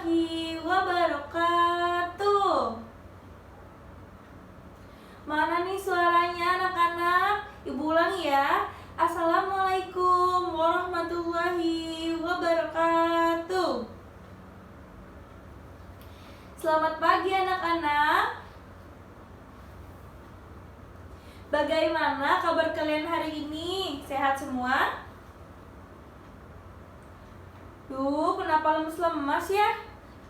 warahmatullahi wabarakatuh. Mana nih suaranya anak-anak? Ibu ulang ya. Assalamualaikum warahmatullahi wabarakatuh. Selamat pagi anak-anak. Bagaimana kabar kalian hari ini? Sehat semua? Duh, kenapa lemes-lemes ya?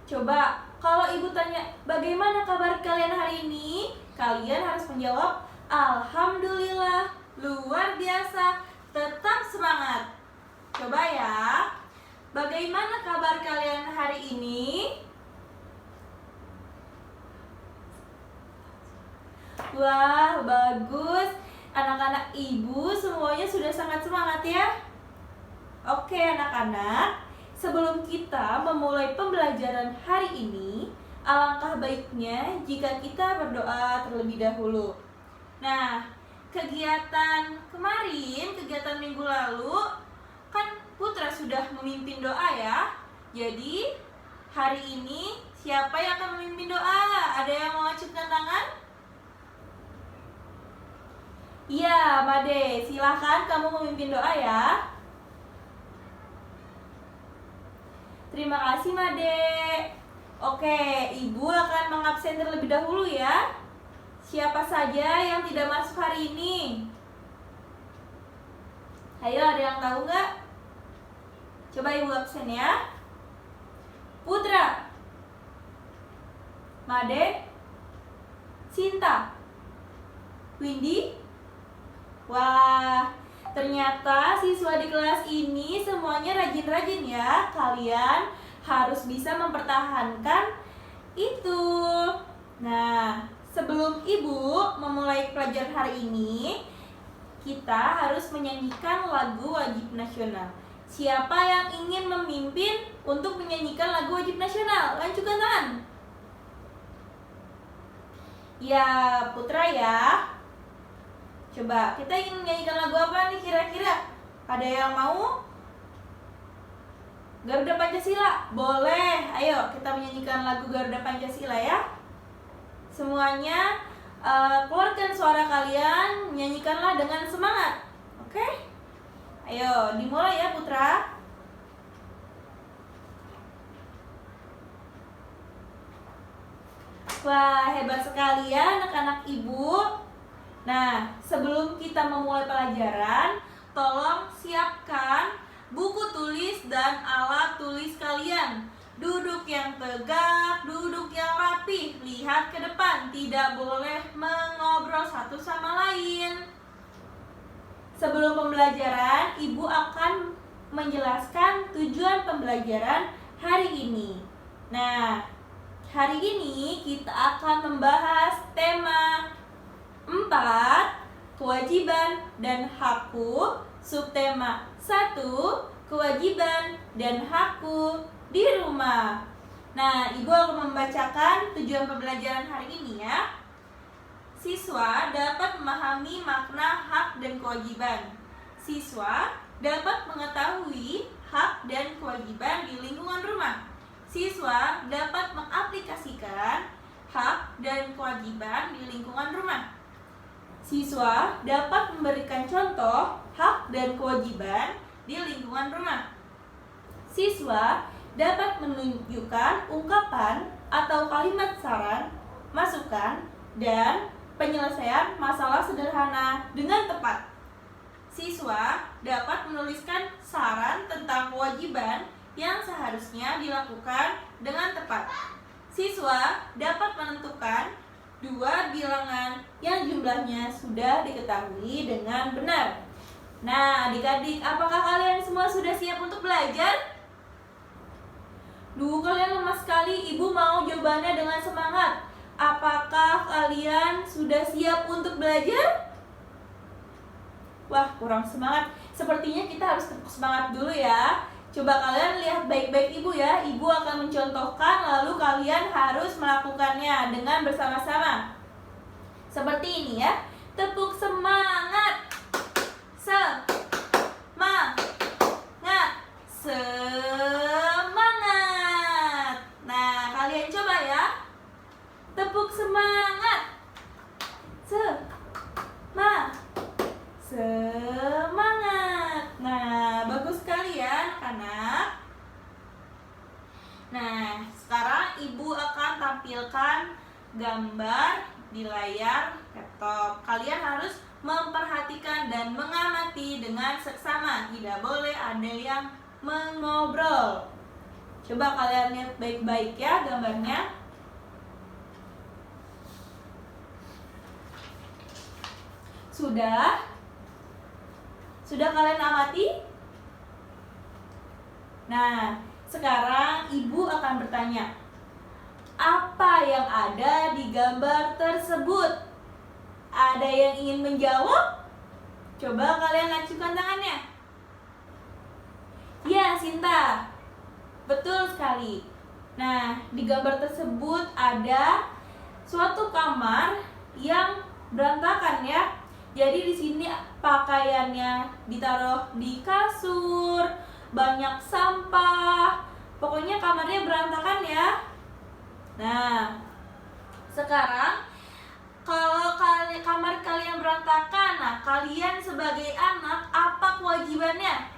Coba, kalau ibu tanya, bagaimana kabar kalian hari ini? Kalian harus menjawab, alhamdulillah, luar biasa, tetap semangat. Coba ya, bagaimana kabar kalian hari ini? Wah, bagus. Anak-anak ibu semuanya sudah sangat semangat ya. Oke anak-anak, sebelum kita memulai pembelajaran hari ini, alangkah baiknya jika kita berdoa terlebih dahulu. Nah, kegiatan kemarin, kegiatan minggu lalu, kan Putra sudah memimpin doa ya. Jadi, hari ini siapa yang akan memimpin doa? Ada yang mau acungkan tangan? Iya, Made, silahkan kamu memimpin doa ya. Terima kasih, Made. Oke, Ibu akan mengabsen terlebih dahulu ya. Siapa saja yang tidak masuk hari ini? Ayo, ada yang tahu nggak? Coba Ibu absen ya. Putra, Made, Sinta, Windy. Wah, ternyata siswa di kelas ini semuanya rajin-rajin ya. Kalian harus bisa mempertahankan itu. Nah, sebelum Ibu memulai pelajaran hari ini, kita harus menyanyikan lagu wajib nasional. Siapa yang ingin memimpin untuk menyanyikan lagu wajib nasional? Lanjutkan tangan. Ya, Putra ya. Coba, kita ingin menyanyikan lagu apa nih kira-kira? Ada yang mau? Garuda Pancasila? Boleh, ayo kita menyanyikan lagu Garuda Pancasila ya. Semuanya keluarkan suara kalian, nyanyikanlah dengan semangat. Oke? Ayo, dimulai ya Putra. Wah, hebat sekali ya anak-anak ibu. Nah, sebelum kita memulai pelajaran, tolong siapkan buku tulis dan alat tulis kalian. Duduk yang tegak, duduk yang rapi, lihat ke depan, tidak boleh mengobrol satu sama lain. Sebelum pembelajaran, Ibu akan menjelaskan tujuan pembelajaran hari ini. Nah, hari ini kita akan membahas tema 4. Kewajiban dan hakku. Subtema 1. Kewajiban dan hakku di rumah. Nah, Ibu akan membacakan tujuan pembelajaran hari ini ya. Siswa dapat memahami makna hak dan kewajiban. Siswa dapat mengetahui hak dan kewajiban di lingkungan rumah. Siswa dapat mengaplikasikan hak dan kewajiban di lingkungan rumah. Siswa dapat memberikan contoh hak dan kewajiban di lingkungan rumah. Siswa dapat menunjukkan ungkapan atau kalimat saran, masukan, dan penyelesaian masalah sederhana dengan tepat. Siswa dapat menuliskan saran tentang kewajiban yang seharusnya dilakukan dengan tepat. Siswa dapat menentukan 2 bilangan yang jumlahnya sudah diketahui dengan benar. Nah, adik-adik, apakah kalian semua sudah siap untuk belajar? Duh, kalian lemas sekali. Ibu mau jawabannya dengan semangat. Apakah kalian sudah siap untuk belajar? Wah, kurang semangat. Sepertinya kita harus semangat dulu ya. Coba kalian lihat baik-baik Ibu ya. Ibu akan mencontohkan, lalu kalian harus melakukannya dengan bersama-sama. Seperti ini ya. Tepuk semangat. Semangat. Semangat. anak-anak. Nah, sekarang ibu akan tampilkan gambar di layar laptop. Kalian harus memperhatikan dan mengamati dengan seksama. Tidak boleh ada yang mengobrol. Coba kalian lihat baik-baik ya gambarnya. Sudah? Sudah kalian amati? Nah, sekarang ibu akan bertanya, apa yang ada di gambar tersebut? Ada yang ingin menjawab? Coba kalian acukan tangannya. Ya, Sinta. Betul sekali. Nah, di gambar tersebut ada suatu kamar yang berantakan ya. Jadi di sini pakaiannya ditaruh di kasur, banyak sampah. Pokoknya kamarnya berantakan ya. Nah, sekarang kalau kamar kalian berantakan, nah kalian sebagai anak apa kewajibannya?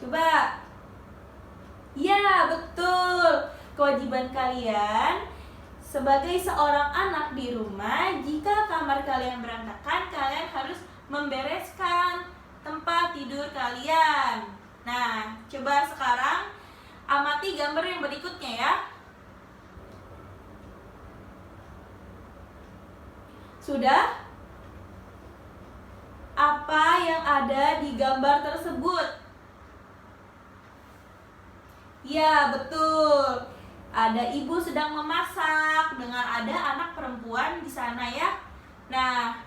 Coba. Ya, betul. Kewajiban kalian sebagai seorang anak di rumah, jika kamar kalian berantakan, kalian harus membereskan tempat tidur kalian. Nah, coba sekarang amati gambar yang berikutnya ya. Sudah? Apa yang ada di gambar tersebut? Ya, betul. Ada ibu sedang memasak dengan ada anak perempuan di sana ya. Nah,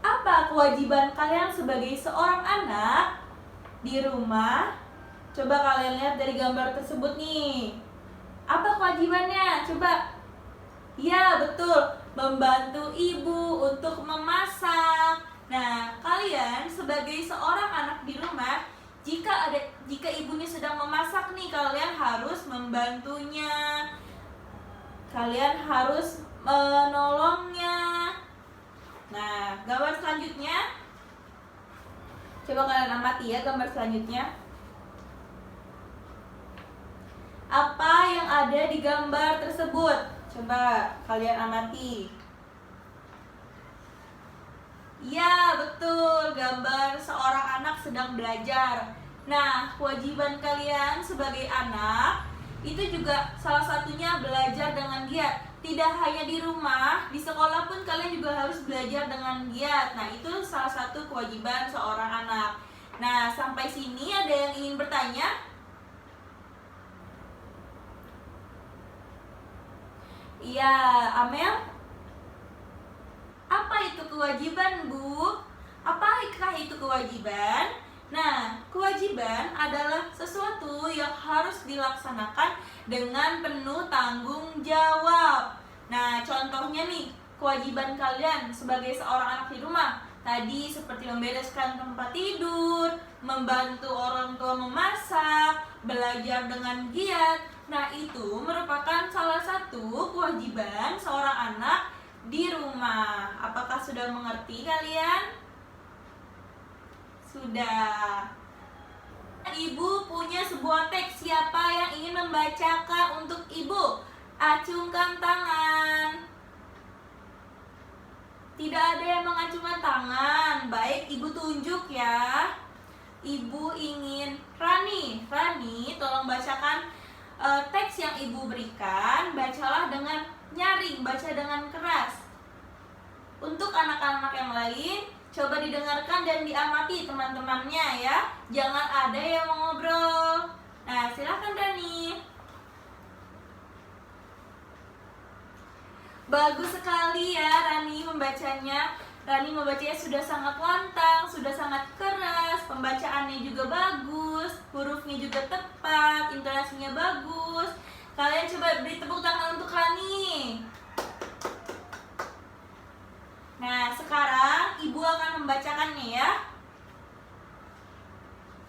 apa kewajiban kalian sebagai seorang anak di rumah? Coba kalian lihat dari gambar tersebut nih. Apa kewajibannya? Coba. Ya, betul. Membantu ibu untuk memasak. Nah, kalian sebagai seorang anak di rumah, jika ibunya sedang memasak nih, kalian harus membantunya. Kalian harus menolongnya. Nah, gambar selanjutnya. Coba kalian amati ya gambar selanjutnya. Apa yang ada di gambar tersebut? Coba kalian amati. Ya, betul. Gambar seorang anak sedang belajar. Nah, kewajiban kalian sebagai anak itu juga salah satunya belajar dengan giat. Tidak hanya di rumah, di sekolah pun kalian juga harus belajar dengan giat. Nah, itu salah satu kewajiban seorang anak. Nah, sampai sini ada yang ingin bertanya? Iya, Amel? Apa itu kewajiban, Bu? Apakah itu kewajiban? Nah, kewajiban adalah sesuatu yang harus dilaksanakan dengan penuh tanggung jawab. Nah, contohnya nih, kewajiban kalian sebagai seorang anak di rumah tadi seperti membereskan tempat tidur, membantu orang tua memasak, belajar dengan giat. Nah, itu merupakan salah satu kewajiban seorang anak di rumah. Apakah sudah mengerti kalian? Sudah. Ibu punya sebuah teks. Siapa yang ingin membacakan untuk ibu? Acungkan tangan. Tidak ada yang mengacungkan tangan. Baik, ibu tunjuk ya. Ibu ingin Rani, tolong bacakan teks yang ibu berikan. Bacalah dengan nyaring, baca dengan keras. Untuk anak-anak yang lain, coba didengarkan dan diamati teman-temannya ya. Jangan ada yang mengobrol. Nah, silakan Rani. Bagus sekali ya Rani membacanya. Rani membacanya sudah sangat lantang, sudah sangat keras, pembacaannya juga bagus, hurufnya juga tepat, intonasinya bagus. Kalian coba beri tepuk tangan untuk Rani. Nah, sekarang ibu akan membacakannya ya.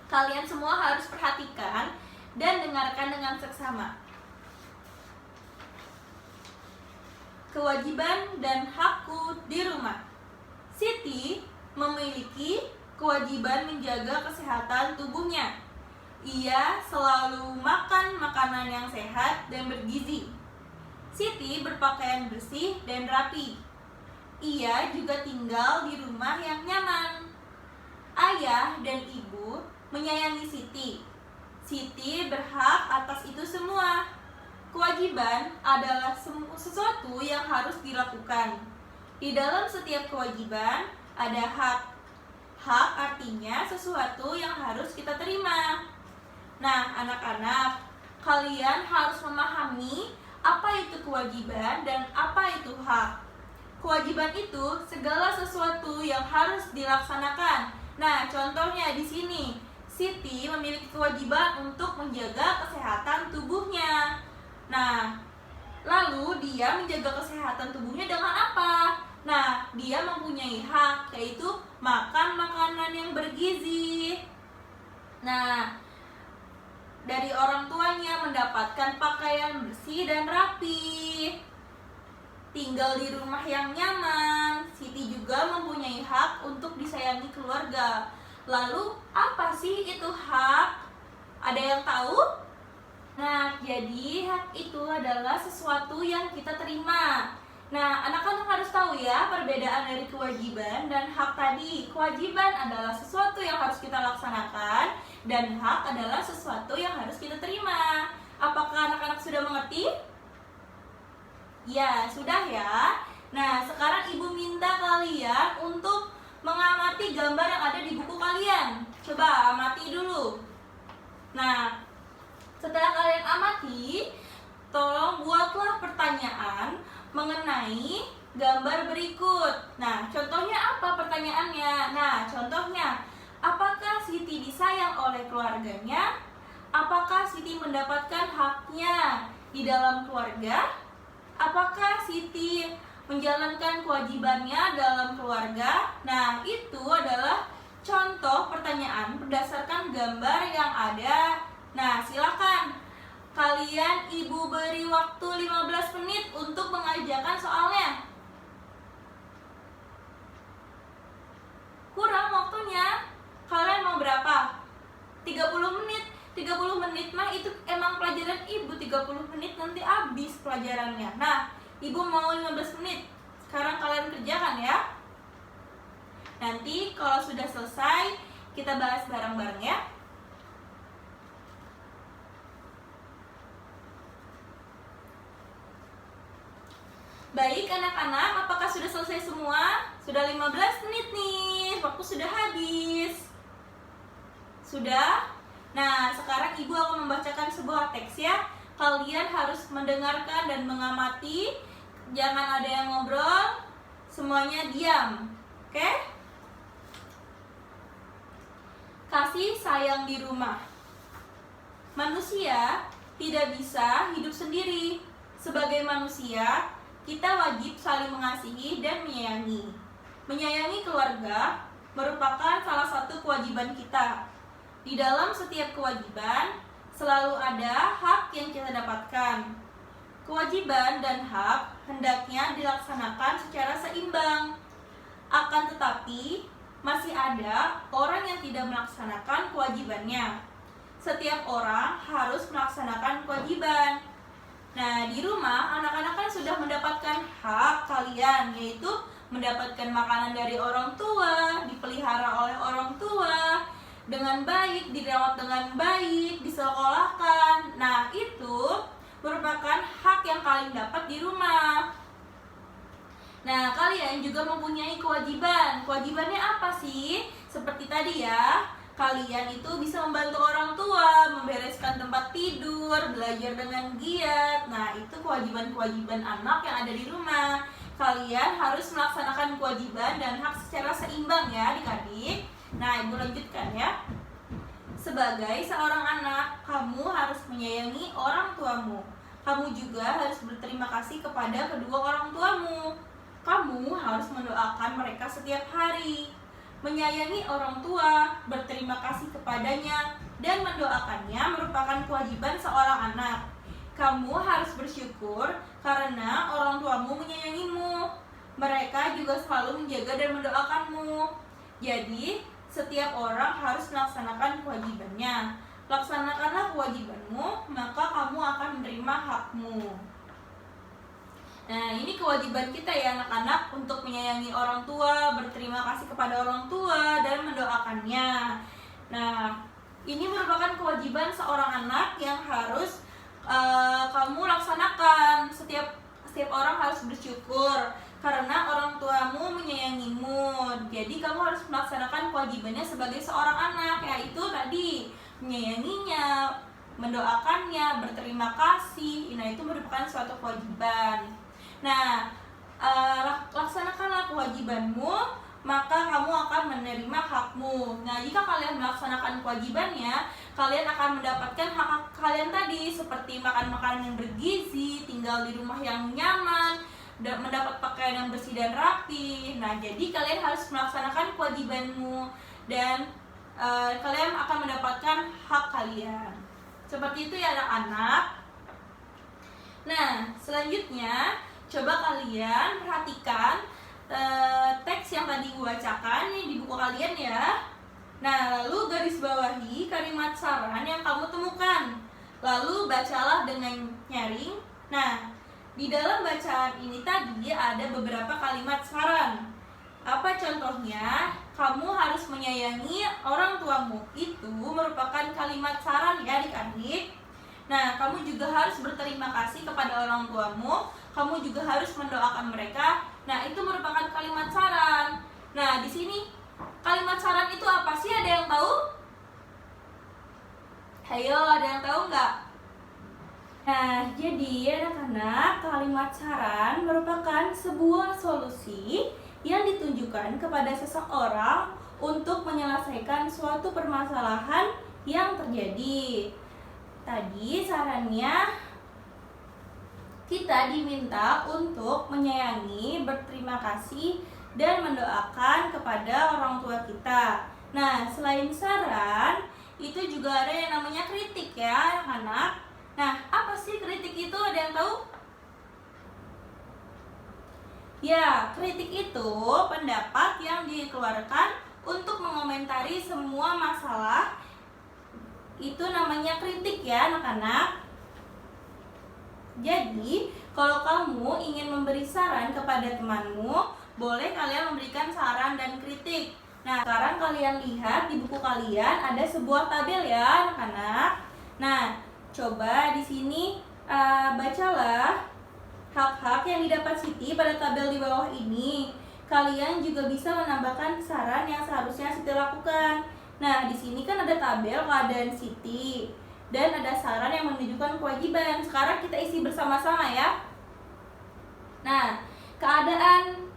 Kalian semua harus perhatikan dan dengarkan dengan seksama. Kewajiban dan hakku di rumah. Siti memiliki kewajiban menjaga kesehatan tubuhnya. Ia selalu makan makanan yang sehat dan bergizi. Siti berpakaian bersih dan rapi. Ia juga tinggal di rumah yang nyaman. Ayah dan ibu menyayangi Siti. Siti berhak atas itu semua. Kewajiban adalah sesuatu yang harus dilakukan. Di dalam setiap kewajiban ada hak. Hak artinya sesuatu yang harus kita terima. Nah, anak-anak, kalian harus memahami apa itu kewajiban dan apa itu hak. Kewajiban itu segala sesuatu yang harus dilaksanakan. Nah, contohnya di sini, Siti memiliki kewajiban untuk menjaga kesehatan tubuhnya. Nah, lalu dia menjaga kesehatan tubuhnya dengan apa? Nah, dia mempunyai hak, yaitu makan makanan yang bergizi. Nah, dari orang tuanya mendapatkan pakaian bersih dan rapi, tinggal di rumah yang nyaman. Siti juga mempunyai hak untuk disayangi keluarga. Lalu apa sih itu hak? Ada yang tahu? Nah, jadi hak itu adalah sesuatu yang kita terima. Nah, anak-anak harus tahu ya perbedaan dari kewajiban dan hak tadi. Kewajiban adalah sesuatu yang harus kita laksanakan, dan hak adalah sesuatu yang harus kita terima. Apakah anak-anak sudah mengerti? Ya, sudah ya. Nah, sekarang ibu minta kalian untuk mengamati gambar yang ada di buku kalian. Coba amati dulu. Nah, setelah kalian amati, tolong buatlah pertanyaan mengenai gambar berikut. Nah, contohnya apa pertanyaannya? Nah, contohnya, apakah Siti disayang oleh keluarganya? Apakah Siti mendapatkan haknya di dalam keluarga? Apakah Siti menjalankan kewajibannya dalam keluarga? Nah, itu adalah contoh pertanyaan berdasarkan gambar yang ada. Nah, silakan kalian ibu beri waktu 15 menit untuk mengerjakan soalnya. Kurang waktunya. Kalian mau berapa? 30 menit. 30 menit mah itu emang pelajaran ibu. 30 menit nanti habis pelajarannya. Nah, ibu mau 15 menit. Sekarang kalian kerjakan ya. Nanti kalau sudah selesai, kita bahas bareng-bareng ya. Baik anak-anak, apakah sudah selesai semua? Sudah 15 menit nih, waktu sudah habis. Sudah? Nah, sekarang ibu akan membacakan sebuah teks ya. Kalian harus mendengarkan dan mengamati. Jangan ada yang ngobrol, semuanya diam. Oke? Kasih sayang di rumah. Manusia tidak bisa hidup sendiri. Sebagai manusia, kita wajib saling mengasihi dan menyayangi. Menyayangi keluarga merupakan salah satu kewajiban kita. Di dalam setiap kewajiban, selalu ada hak yang kita dapatkan. Kewajiban dan hak hendaknya dilaksanakan secara seimbang. Akan tetapi, masih ada orang yang tidak melaksanakan kewajibannya. Setiap orang harus melaksanakan kewajiban. Nah, di rumah anak-anak kan sudah mendapatkan hak kalian, yaitu mendapatkan makanan dari orang tua, dipelihara oleh orang tua dengan baik, dirawat dengan baik, disekolahkan. Nah, itu merupakan hak yang kalian dapat di rumah. Nah, kalian juga mempunyai kewajiban. Kewajibannya apa sih? Seperti tadi ya, kalian itu bisa membantu orang tua, membereskan tempat tidur, belajar dengan giat. Nah, itu kewajiban-kewajiban anak yang ada di rumah. Kalian harus melaksanakan kewajiban dan hak secara seimbang ya adik-adik. Nah, ibu lanjutkan ya. Sebagai seorang anak, kamu harus menyayangi orang tuamu. Kamu juga harus berterima kasih kepada kedua orang tuamu. Kamu harus mendoakan mereka setiap hari. Menyayangi orang tua, berterima kasih kepadanya, dan mendoakannya merupakan kewajiban seorang anak. Kamu harus bersyukur karena orang tuamu menyayangimu. Mereka juga selalu menjaga dan mendoakanmu. Jadi, setiap orang harus melaksanakan kewajibannya. Laksanakanlah kewajibanmu, maka kamu akan menerima hakmu. Nah, ini kewajiban kita ya anak-anak, untuk menyayangi orang tua, berterima kasih kepada orang tua, dan mendoakannya. Nah, ini merupakan kewajiban seorang anak yang harus kamu laksanakan. Setiap orang harus bersyukur karena orang tuamu menyayangimu. Jadi kamu harus melaksanakan kewajibannya sebagai seorang anak, yaitu tadi menyayanginya, mendoakannya, berterima kasih. Nah, itu merupakan suatu kewajiban. Nah, laksanakanlah kewajibanmu, maka kamu akan menerima hakmu. Nah, jika kalian melaksanakan kewajibannya, kalian akan mendapatkan hak kalian tadi, seperti makan makanan yang bergizi, tinggal di rumah yang nyaman, dan mendapat pakaian yang bersih dan rapi. Nah, jadi kalian harus melaksanakan kewajibanmu, dan kalian akan mendapatkan hak kalian. Seperti itu ya anak-anak. Nah, selanjutnya coba kalian perhatikan teks yang tadi gue bacakan nih di buku kalian ya. Nah, lalu garis bawahi kalimat saran yang kamu temukan. Lalu bacalah dengan nyaring. Nah, di dalam bacaan ini tadi ada beberapa kalimat saran. Apa contohnya? Kamu harus menyayangi orang tuamu. Itu merupakan kalimat saran ya adik-adik. Nah, kamu juga harus berterima kasih kepada orang tuamu. Kamu juga harus mendoakan mereka. Nah, itu merupakan kalimat saran. Nah, di sini kalimat saran itu apa sih? Ada yang tahu? Ayo, ada yang tahu nggak? Nah, jadi anak-anak, kalimat saran merupakan sebuah solusi yang ditunjukkan kepada seseorang untuk menyelesaikan suatu permasalahan yang terjadi. Tadi sarannya kita diminta untuk menyayangi, berterima kasih, dan mendoakan kepada orang tua kita. Nah, selain saran, itu juga ada yang namanya kritik ya anak-anak. Nah, apa sih kritik itu? Ada yang tahu? Ya, kritik itu pendapat yang dikeluarkan untuk mengomentari semua masalah. Itu namanya kritik ya anak-anak. Jadi, kalau kamu ingin memberi saran kepada temanmu, boleh kalian memberikan saran dan kritik. Nah, sekarang kalian lihat di buku kalian ada sebuah tabel ya anak-anak. Nah, coba di sini bacalah hak-hak yang didapat Siti pada tabel di bawah ini. Kalian juga bisa menambahkan saran yang seharusnya Siti lakukan. Nah, di sini kan ada tabel keadaan Siti dan ada saran yang menunjukkan kewajiban. Sekarang kita isi bersama-sama ya. Nah, keadaan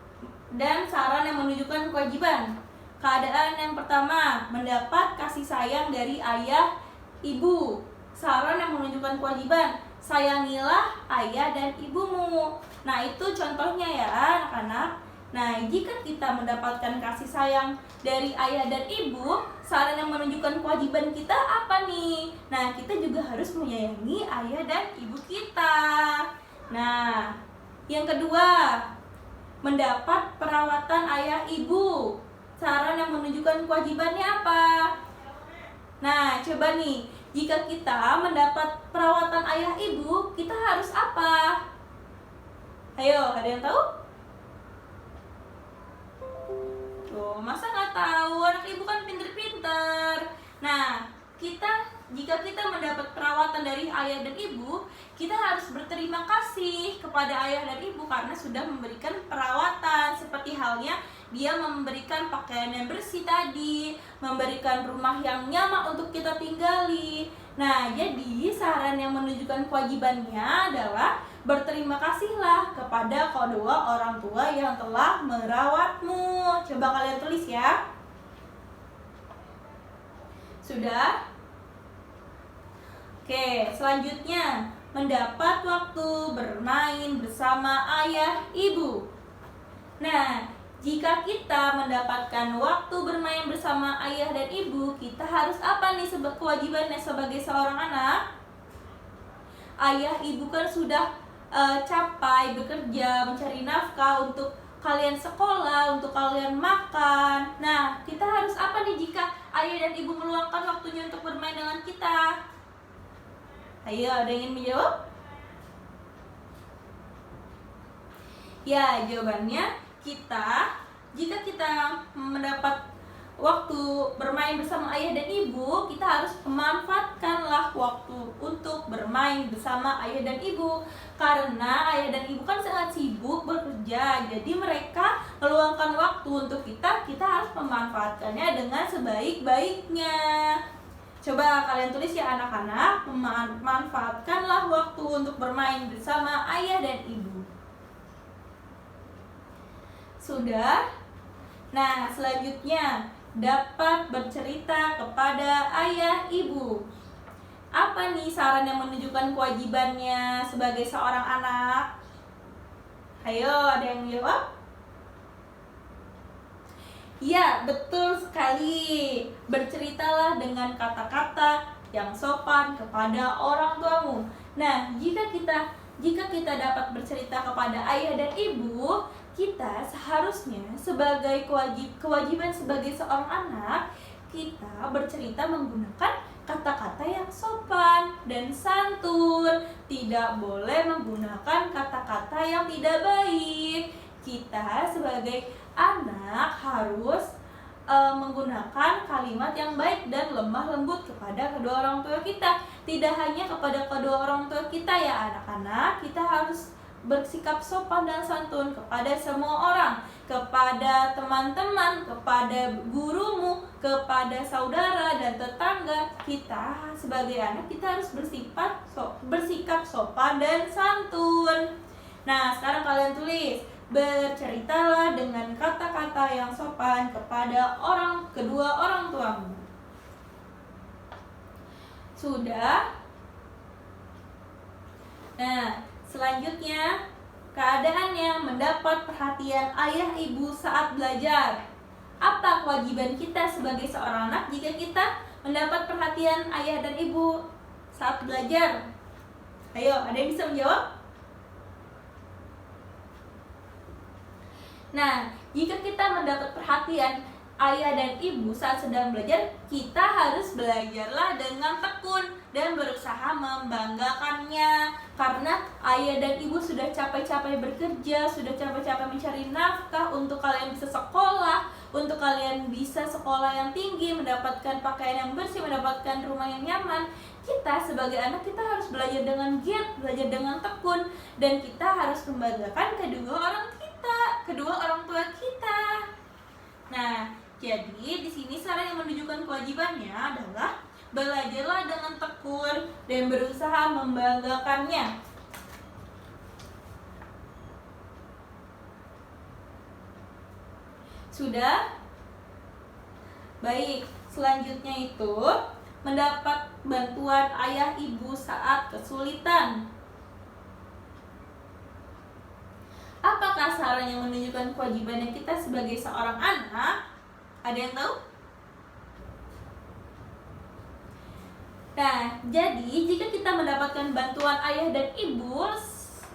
dan saran yang menunjukkan kewajiban. Keadaan yang pertama, mendapat kasih sayang dari ayah, ibu. Saran yang menunjukkan kewajiban, sayangilah ayah dan ibumu. Nah, itu contohnya ya anak-anak. Nah, jika kita mendapatkan kasih sayang dari ayah dan ibu, saran yang menunjukkan kewajiban kita apa nih? Nah, kita juga harus menyayangi ayah dan ibu kita. Nah, yang kedua, mendapat perawatan ayah ibu. Saran yang menunjukkan kewajibannya apa? Nah, coba nih, jika kita mendapat perawatan ayah ibu, kita harus apa? Ayo, ada yang tahu? Tuh, masa nggak tahu? Anak ibu kan pinter-pinter. Nah, jika kita mendapat perawatan dari ayah dan ibu, kita harus berterima kasih kepada ayah dan ibu karena sudah memberikan perawatan. Seperti halnya dia memberikan pakaian yang bersih tadi, memberikan rumah yang nyaman untuk kita tinggali. Nah, jadi saran yang menunjukkan kewajibannya adalah berterima kasihlah kepada kedua orang tua yang telah merawatmu. Coba kalian tulis ya. Sudah? Oke, selanjutnya mendapat waktu bermain bersama ayah ibu. Nah, jika kita mendapatkan waktu bermain bersama ayah dan ibu, kita harus apa nih kewajibannya sebagai seorang anak? Ayah ibu kan sudah capai bekerja, mencari nafkah untuk kalian sekolah, untuk kalian makan. Nah, kita harus apa nih jika ayah dan ibu meluangkan waktunya untuk bermain dengan kita? Ayo, ada yang ingin menjawab? Ya, jawabannya jika kita mendapat waktu bermain bersama ayah dan ibu, kita harus memanfaatkanlah waktu untuk bermain bersama ayah dan ibu. Karena ayah dan ibu kan sangat sibuk bekerja, jadi mereka meluangkan waktu untuk kita harus memanfaatkannya dengan sebaik-baiknya. Coba kalian tulis ya anak-anak, memanfaatkanlah waktu untuk bermain bersama ayah dan ibu. Sudah? Nah, selanjutnya dapat bercerita kepada ayah ibu. Apa nih saran yang menunjukkan kewajibannya sebagai seorang anak? Ayo, ada yang jawab? Ya, betul sekali. Berceritalah dengan kata-kata yang sopan kepada orang tuamu. Nah, jika kita dapat bercerita kepada ayah dan ibu, kita seharusnya sebagai kewajiban sebagai seorang anak, kita bercerita menggunakan kata-kata yang sopan dan santun. Tidak boleh menggunakan kata-kata yang tidak baik. Kita sebagai anak harus menggunakan kalimat yang baik dan lemah lembut kepada kedua orang tua kita. Tidak hanya kepada kedua orang tua kita ya anak-anak, kita harus bersikap sopan dan santun kepada semua orang, kepada teman-teman, kepada gurumu, kepada saudara dan tetangga. Kita sebagai anak kita harus bersikap sopan dan santun. Nah, sekarang kalian tulis, berceritalah dengan kata-kata yang sopan kepada kedua orang tuamu. Sudah? Nah, selanjutnya, keadaannya mendapat perhatian ayah ibu saat belajar. Apa kewajiban kita sebagai seorang anak jika kita mendapat perhatian ayah dan ibu saat belajar? Ayo, ada yang bisa menjawab? Nah, jika kita mendapat perhatian ayah dan ibu saat sedang belajar, kita harus belajarlah dengan tekun dan berusaha membanggakannya. Karena ayah dan ibu sudah capek-capek bekerja, sudah capek-capek mencari nafkah untuk kalian bisa sekolah, untuk kalian bisa sekolah yang tinggi, mendapatkan pakaian yang bersih, mendapatkan rumah yang nyaman. Kita sebagai anak, kita harus belajar dengan giat, belajar dengan tekun, dan kita harus membanggakan kedua orang tua kita. Nah, jadi di sini saran yang menunjukkan kewajibannya adalah belajarlah dengan tekun dan berusaha membanggakannya. Sudah? Baik, selanjutnya itu mendapat bantuan ayah ibu saat kesulitan. Apakah saran yang menunjukkan kewajibannya kita sebagai seorang anak? Ada yang tahu? Nah, jadi jika kita mendapatkan bantuan ayah dan ibu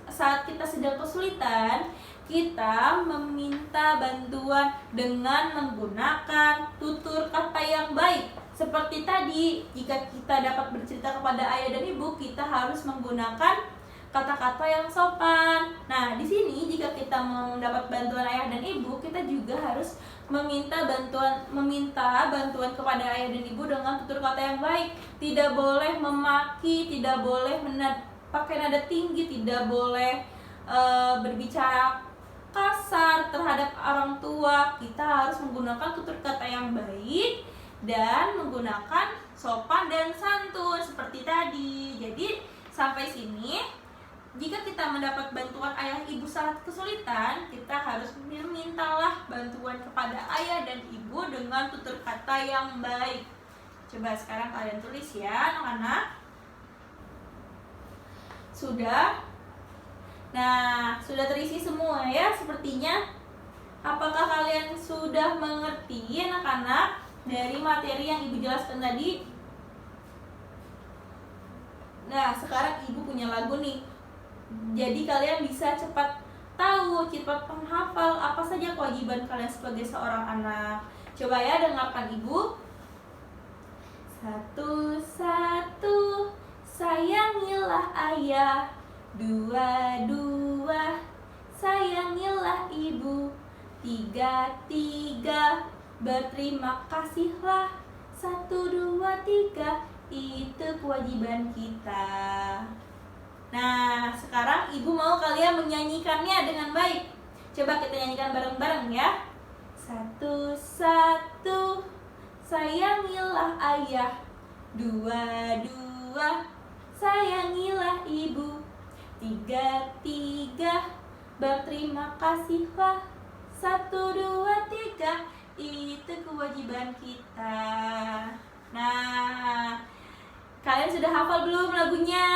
saat kita sedang kesulitan, kita meminta bantuan dengan menggunakan tutur kata yang baik. Seperti tadi, jika kita dapat bercerita kepada ayah dan ibu, kita harus menggunakan kata-kata yang sopan. Nah, di sini jika kita mendapat bantuan ayah dan ibu, kita juga harus meminta bantuan kepada ayah dan ibu dengan tutur kata yang baik. Tidak boleh memaki, tidak boleh pakai nada tinggi, tidak boleh berbicara kasar terhadap orang tua. Kita harus menggunakan tutur kata yang baik dan menggunakan sopan dan santun seperti tadi. Jadi sampai sini, jika kita mendapat bantuan ayah ibu saat kesulitan, kita harus memintalah bantuan kepada ayah dan ibu dengan tutur kata yang baik. Coba sekarang kalian tulis ya anak-anak. Sudah? Nah, sudah terisi semua ya sepertinya. Apakah kalian sudah mengerti anak-anak dari materi yang ibu jelaskan tadi? Nah, sekarang ibu punya lagu nih. Jadi kalian bisa cepat tahu, cepat menghafal apa saja kewajiban kalian sebagai seorang anak. Coba ya, dengarkan ibu. Satu, sayangilah ayah. Dua, sayangilah ibu. Tiga, berterima kasihlah. 1, 2, 3, itu kewajiban kita. Nah, sekarang ibu mau kalian menyanyikannya dengan baik. Coba kita nyanyikan bareng-bareng ya. 1, sayangilah ayah. 2, sayangilah ibu. 3, berterima kasihlah. 1, 2, 3, itu kewajiban kita. Nah, kalian sudah hafal belum lagunya?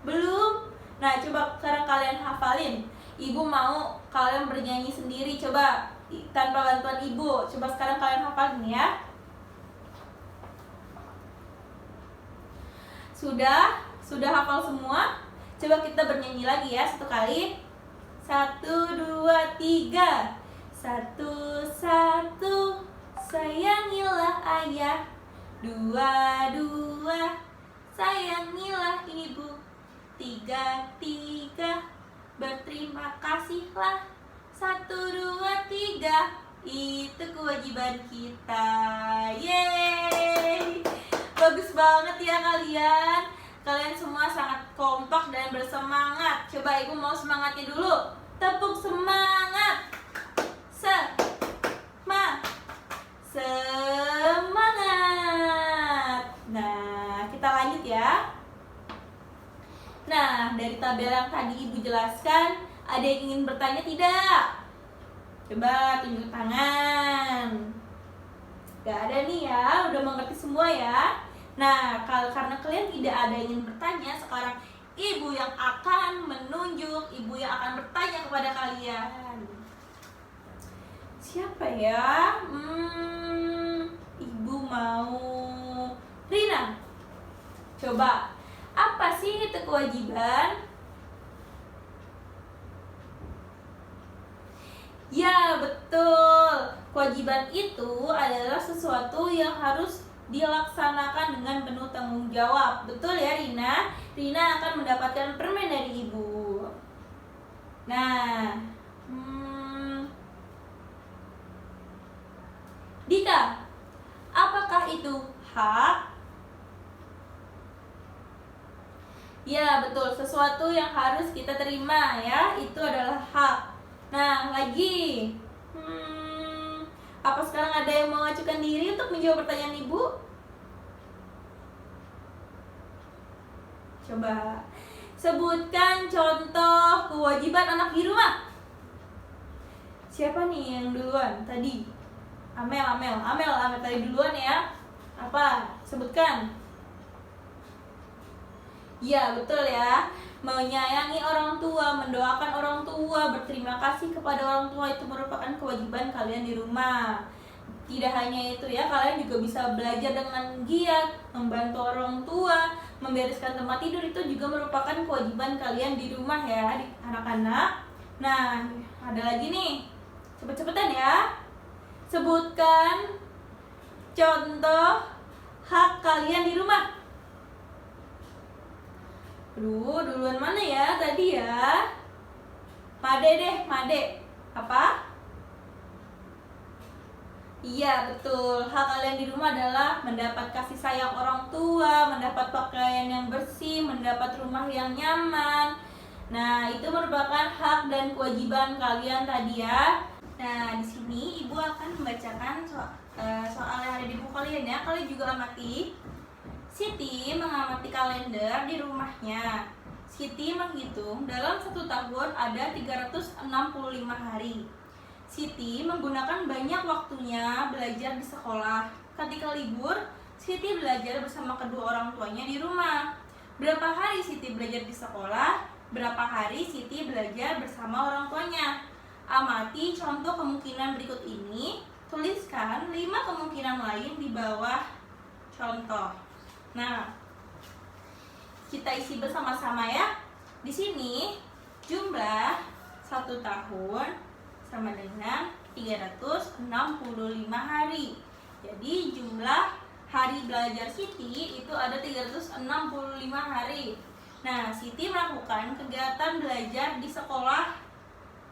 Belum? Nah, coba sekarang kalian hafalin. Ibu mau kalian bernyanyi sendiri, coba tanpa bantuan ibu. Coba sekarang kalian hafalin ya. Sudah hafal semua? Coba kita bernyanyi lagi ya, satu kali. 1, 2, 3. 1, sayangilah ayah. 2, sayangilah ibu. 3, berterima kasihlah. 1, 2, 3, itu kewajiban kita. Yeay, bagus banget ya kalian. Kalian semua sangat kompak dan bersemangat. Coba ibu mau semangatnya dulu. Tepuk semangat. Semangat. Nah, kita lanjut ya. Nah, dari tabel yang tadi ibu jelaskan, ada yang ingin bertanya tidak? Coba tunjuk tangan. Gak ada nih ya, udah mengerti semua ya. Nah, karena kalian tidak ada yang ingin bertanya, sekarang ibu yang akan menunjuk, ibu yang akan bertanya kepada kalian. Siapa ya? Ibu mau Rina. Coba, apa sih itu kewajiban? Ya, betul. Kewajiban itu adalah sesuatu yang harus dilaksanakan dengan penuh tanggung jawab. Betul ya Rina? Rina akan mendapatkan permen dari ibu. Nah, Dika, apakah itu hak? Ya, betul. Sesuatu yang harus kita terima ya, itu adalah hak. Nah, lagi. Apa sekarang ada yang mau mengajukan diri untuk menjawab pertanyaan ibu? Coba sebutkan contoh kewajiban anak di rumah. Siapa nih yang duluan tadi? Amel tadi duluan ya. Apa? Sebutkan. Ya, betul ya. Menyayangi orang tua, mendoakan orang tua, berterima kasih kepada orang tua itu merupakan kewajiban kalian di rumah. Tidak hanya itu ya, kalian juga bisa belajar dengan giat, membantu orang tua, membereskan tempat tidur, itu juga merupakan kewajiban kalian di rumah ya, anak-anak. Nah, ada lagi nih. Cepet-cepetan ya. Sebutkan contoh hak kalian di rumah. Aduh, duluan mana ya tadi ya? Made. Apa? Iya, betul. Hak kalian di rumah adalah mendapat kasih sayang orang tua, mendapat pakaian yang bersih, mendapat rumah yang nyaman. Nah, itu merupakan hak dan kewajiban kalian tadi ya. Nah, di sini ibu akan membacakan soal yang ada di buku kalian ya. Kalian juga amati. Siti mengamati kalender di rumahnya. Siti menghitung dalam 1 tahun ada 365 hari. Siti menggunakan banyak waktunya belajar di sekolah. Ketika libur, Siti belajar bersama kedua orang tuanya di rumah. Berapa hari Siti belajar di sekolah? Berapa hari Siti belajar bersama orang tuanya? Amati contoh kemungkinan berikut ini. Tuliskan 5 kemungkinan lain di bawah contoh. Nah, kita isi bersama-sama ya. Di sini jumlah 1 tahun sama dengan 365 hari. Jadi jumlah hari belajar Siti itu ada 365 hari. Nah, Siti melakukan kegiatan belajar di sekolah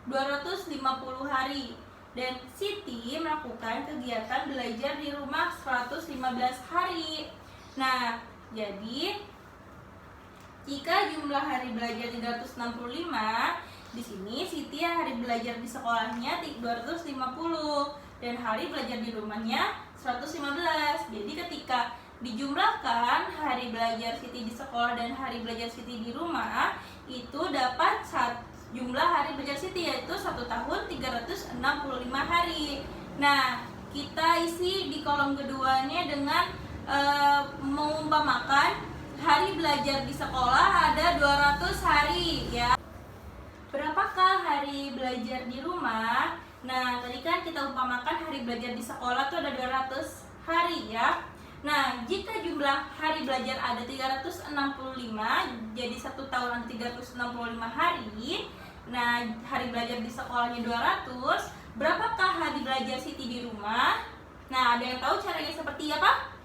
250 hari dan Siti melakukan kegiatan belajar di rumah 115 hari. Nah, jadi jika jumlah hari belajar 365, di sini Siti hari belajar di sekolahnya 250 dan hari belajar di rumahnya 115. Jadi ketika dijumlahkan hari belajar Siti di sekolah dan hari belajar Siti di rumah, itu dapat jumlah hari belajar Siti, yaitu 1 tahun 365 hari. Nah, kita isi di kolom keduanya dengan mengumpamakan hari belajar di sekolah ada 200 hari ya. Berapakah hari belajar di rumah? Nah, tadi kan kita umpamakan hari belajar di sekolah itu ada 200 hari ya. Nah, jika jumlah hari belajar ada 365, jadi 1 tahun ada 365 hari. Nah, hari belajar di sekolahnya 200, berapakah hari belajar Siti di rumah? Nah, ada yang tahu caranya seperti apa?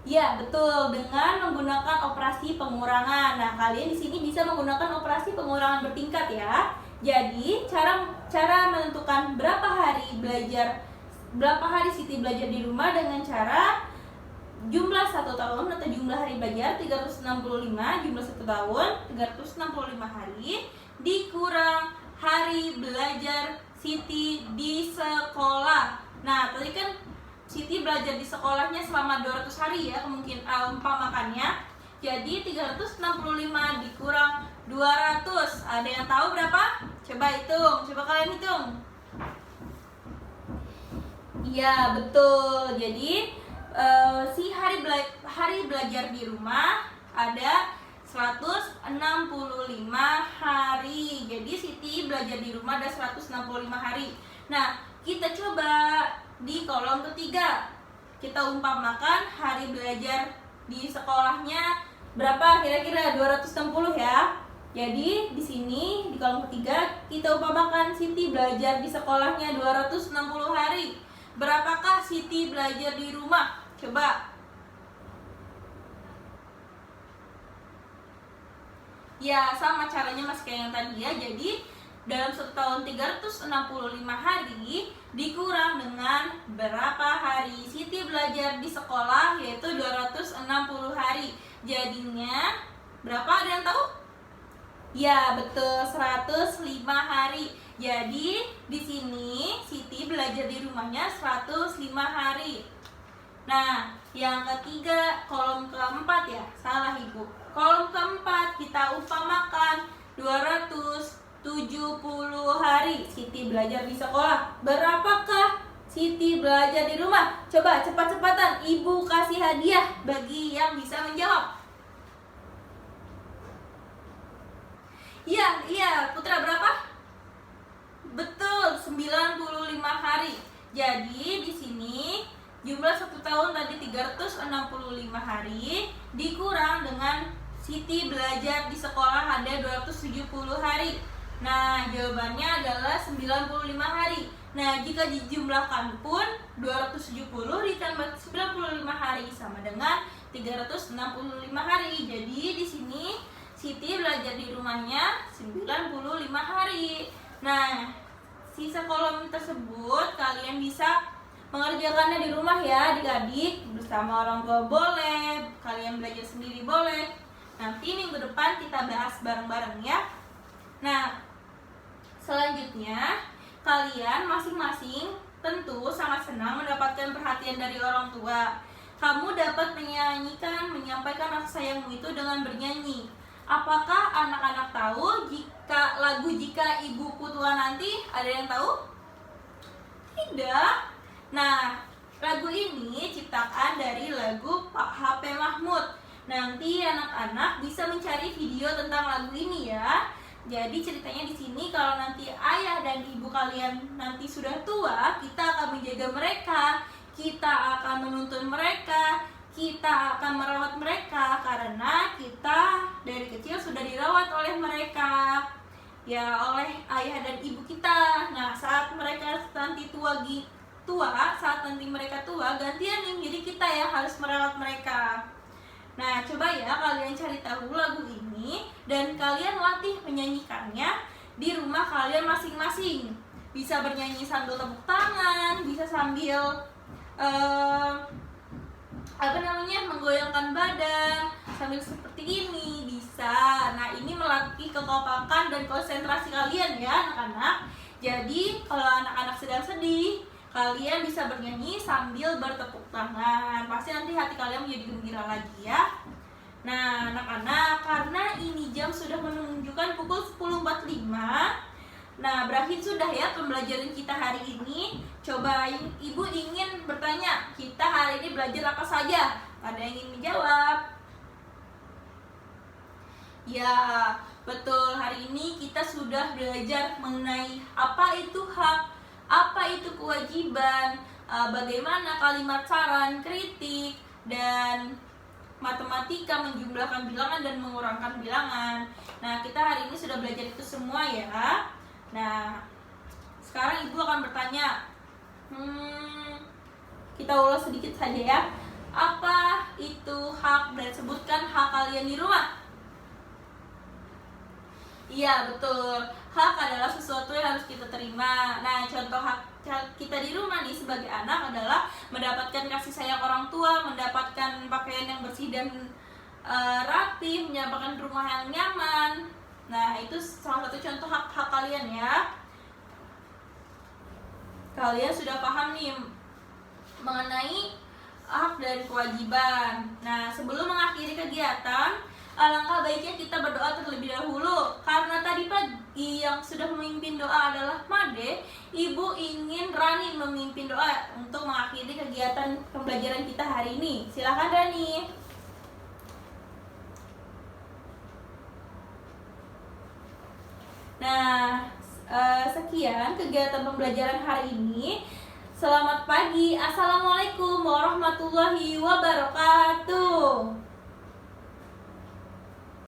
Ya, betul, dengan menggunakan operasi pengurangan. Nah, kalian di sini bisa menggunakan operasi pengurangan bertingkat ya. Jadi, cara menentukan berapa hari Siti belajar di rumah dengan cara jumlah 1 tahun atau jumlah hari belajar 365, jumlah 1 tahun 365 hari dikurang hari belajar Siti di sekolah. Nah, tadi kan Siti belajar di sekolahnya selama 200 hari ya, umpamakannya. Jadi 365 dikurang 200. Ada yang tahu berapa? Coba hitung, coba kalian hitung. Iya, betul. Jadi si hari belajar di rumah ada 165 hari. Jadi Siti belajar di rumah ada 165 hari. Nah, kita coba di kolom ketiga. Kita umpamakan hari belajar di sekolahnya berapa? Kira-kira 260 ya. Jadi di sini di kolom ketiga kita umpamakan Siti belajar di sekolahnya 260 hari. Berapakah Siti belajar di rumah? Coba. Ya, sama caranya mas kayak yang tadi ya. Jadi dalam 1 tahun 365 hari dikurang dengan berapa hari Siti belajar di sekolah, yaitu 260 hari. Jadinya berapa, ada yang tahu? Ya, betul, 105 hari. Jadi di sini Siti belajar di rumahnya 105 hari. Nah, yang ketiga, kolom keempat ya. Salah Ibu. Kolom keempat kita umpamakan 270 hari Siti belajar di sekolah. Berapakah Siti belajar di rumah? Coba cepat-cepatan Ibu kasih hadiah bagi yang bisa menjawab. Iya, Putra berapa? Betul, 95 hari. Jadi di sini jumlah 1 tahun tadi 365 hari dikurang dengan Siti belajar di sekolah ada 270 hari. Nah, jawabannya adalah 95 hari. Nah, jika dijumlahkan pun 270 ditambah 95 hari sama dengan 365 hari. Jadi di sini Siti belajar di rumahnya 95 hari. Nah, sisa kolom tersebut kalian bisa mengerjakannya di rumah ya adik-adik. Bersama orang tua boleh, kalian belajar sendiri boleh. Nanti minggu depan kita bahas bareng-bareng ya. Nah, selanjutnya kalian masing-masing tentu sangat senang mendapatkan perhatian dari orang tua. Kamu dapat menyampaikan rasa sayangmu itu dengan bernyanyi. Apakah anak-anak tahu jika ibuku tua nanti? Ada yang tahu? Tidak. Nah, lagu ini ciptaan dari lagu Pak HP Mahmud. Nanti anak-anak bisa mencari video tentang lagu ini ya. Jadi ceritanya di sini kalau nanti ayah dan ibu kalian nanti sudah tua, kita akan menjaga mereka, kita akan menuntun mereka, kita akan merawat mereka karena kita dari kecil sudah dirawat oleh mereka, ya, oleh ayah dan ibu kita. Nah, saat mereka nanti saat nanti mereka tua, gantian nih, jadi kita ya harus merawat mereka. Nah, coba ya kalian cari tahu lagu ini dan kalian latih menyanyikannya di rumah kalian masing-masing. Bisa bernyanyi sambil tepuk tangan, bisa sambil menggoyangkan badan sambil seperti ini, bisa. Nah, ini melatih kekompakan dan konsentrasi kalian ya anak-anak. Jadi kalau anak-anak sedang sedih, kalian bisa bernyanyi sambil bertepuk tangan. Pasti nanti hati kalian menjadi gembira lagi ya. Nah, anak-anak, karena ini jam sudah menunjukkan pukul 10.45. Nah, berakhir sudah ya pembelajaran kita hari ini. Coba Ibu ingin bertanya, kita hari ini belajar apa saja? Ada yang ingin menjawab? Ya, betul. Hari ini kita sudah belajar mengenai apa itu hak, apa itu kewajiban, bagaimana kalimat saran, kritik, dan matematika, menjumlahkan bilangan dan mengurangkan bilangan. Nah, kita hari ini sudah belajar itu semua ya. Nah, sekarang Ibu akan bertanya, kita ulas sedikit saja ya. Apa itu hak, dan sebutkan hak kalian di rumah. Iya, betul. Hak adalah sesuatu yang harus kita terima. Nah, contoh hak kita di rumah nih sebagai anak adalah mendapatkan kasih sayang orang tua, mendapatkan pakaian yang bersih dan rapi, mendapatkan rumah yang nyaman. Nah, itu salah satu contoh hak-hak kalian ya. Kalian sudah paham nih mengenai hak dan kewajiban. Nah, sebelum mengakhiri kegiatan, alangkah baiknya kita berdoa terlebih dahulu. Karena tadi pagi yang sudah memimpin doa adalah Made, Ibu ingin Rani memimpin doa untuk mengakhiri kegiatan pembelajaran kita hari ini. Silakan Rani. Nah, sekian kegiatan pembelajaran hari ini. Selamat pagi. Assalamualaikum warahmatullahi wabarakatuh.